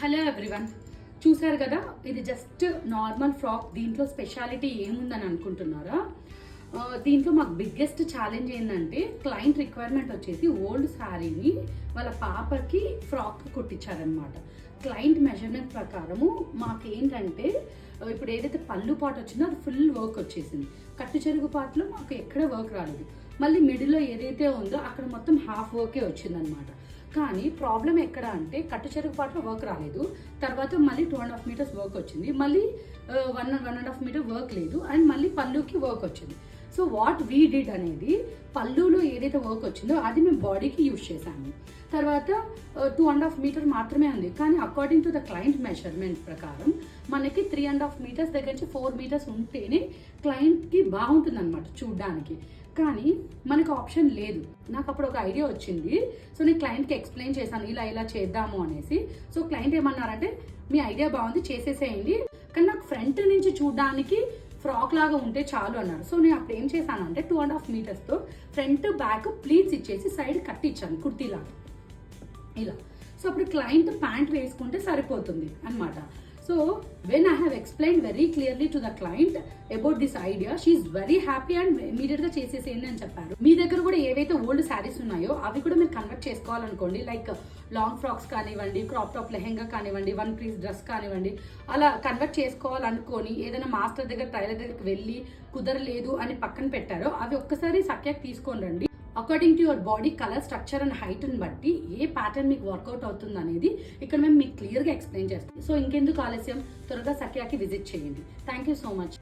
Hello everyone, చూసారు కదా, ఇది జస్ట్ నార్మల్ ఫ్రాక్. దీంట్లో స్పెషాలిటీ ఏముందని అనుకుంటున్నారా? దీంట్లో మాకు బిగ్గెస్ట్ ఛాలెంజ్ ఏంటంటే క్లయింట్ రిక్వైర్మెంట్ వచ్చేసి ఓల్డ్ శారీని వాళ్ళ పాపకి ఫ్రాక్ కుట్టించారనమాట. క్లయింట్ మెజర్మెంట్ ప్రకారము మాకేంటంటే ఇప్పుడు ఏదైతే పళ్ళు పాటు వచ్చిందో అది ఫుల్ వర్క్ వచ్చేసింది. కట్టు చెరుగు పాటలో మాకు ఎక్కడ వర్క్ రాలేదు. మళ్ళీ మిడిల్లో ఏదైతే ఉందో అక్కడ మొత్తం హాఫ్ వర్కే వచ్చిందనమాట. కానీ ప్రాబ్లం ఎక్కడ అంటే కట్టు చెరుగు పాటలో వర్క్ రాలేదు, తర్వాత మళ్ళీ 2.5 మీటర్స్ వర్క్ వచ్చింది, మళ్ళీ 1.5 మీటర్ వర్క్ లేదు, అండ్ మళ్ళీ పళ్ళుకి వర్క్ వచ్చింది. సో వాట్ వీ డిడ్ అనేది పళ్ళులో ఏదైతే వర్క్ వచ్చిందో అది మేము బాడీకి యూజ్ చేశాము. తర్వాత 2.5 మీటర్ మాత్రమే ఉంది, కానీ according to the client measurement ప్రకారం మనకి 3.5 మీటర్స్ దగ్గర నుంచి 4 మీటర్స్ ఉంటేనే క్లయింట్కి బాగుంటుంది అనమాట చూడ్డానికి. కానీ మనకు ఆప్షన్ లేదు. నాకు అప్పుడు ఒక ఐడియా వచ్చింది. సో నేను క్లయింట్కి ఎక్స్ప్లెయిన్ చేశాను, ఇలా చేద్దాము అనేసి. సో క్లయింట్ ఏమన్నారంటే, మీ ఐడియా బాగుంది, చేసేసేయండి, కానీ నాకు ఫ్రంట్ నుంచి చూడడానికి ఫ్రాక్ లాగా ఉంటే చాలు అన్నారు. సో నేను అప్పుడు ఏం చేశానంటే 2.5 మీటర్స్తో ఫ్రంట్ బ్యాక్ ప్లీట్స్ ఇచ్చేసి సైడ్ కట్ ఇచ్చాను కుర్తీలాగా ఇలా. సో అప్పుడు క్లయింట్ ప్యాంట్ వేసుకుంటే సరిపోతుంది అనమాట. So when I have explained very clearly to the client about this idea, she is very happy and immediate గా చేసేసేయండి అని చెప్పారు. మీ దగ్గర కూడా ఏవైతే ఓల్డ్ శారీస్ ఉన్నాయో అవి కూడా మీరు కన్వర్ట్ చేసుకోవాలనుకోండి, లైక్ లాంగ్ ఫ్రాక్స్ కానివ్వండి, క్రాప్ టాప్ లెహెంగా కానివ్వండి, 1 పీస్ డ్రెస్ కానివ్వండి, అలా కన్వర్ట్ చేసుకోవాలనుకొని ఏదైనా మాస్టర్ దగ్గర టైలర్ దగ్గరికి వెళ్ళి కుదరలేదు అని పక్కన పెట్టారో అవి ఒక్కసారి సఖ్యాకి తీసుకొని రండి. According to your body colour, structure and హైట్ని బట్టి ఏ ప్యాటర్న్ మీకు వర్కౌట్ అవుతుంది అనేది ఇక్కడ మేము మీకు క్లియర్గా ఎక్స్ప్లెయిన్ చేస్తాం. సో ఇంకెందుకు ఆలస్యం, త్వరగా సఖ్యాకి విజిట్ చేయండి. Thank you so much.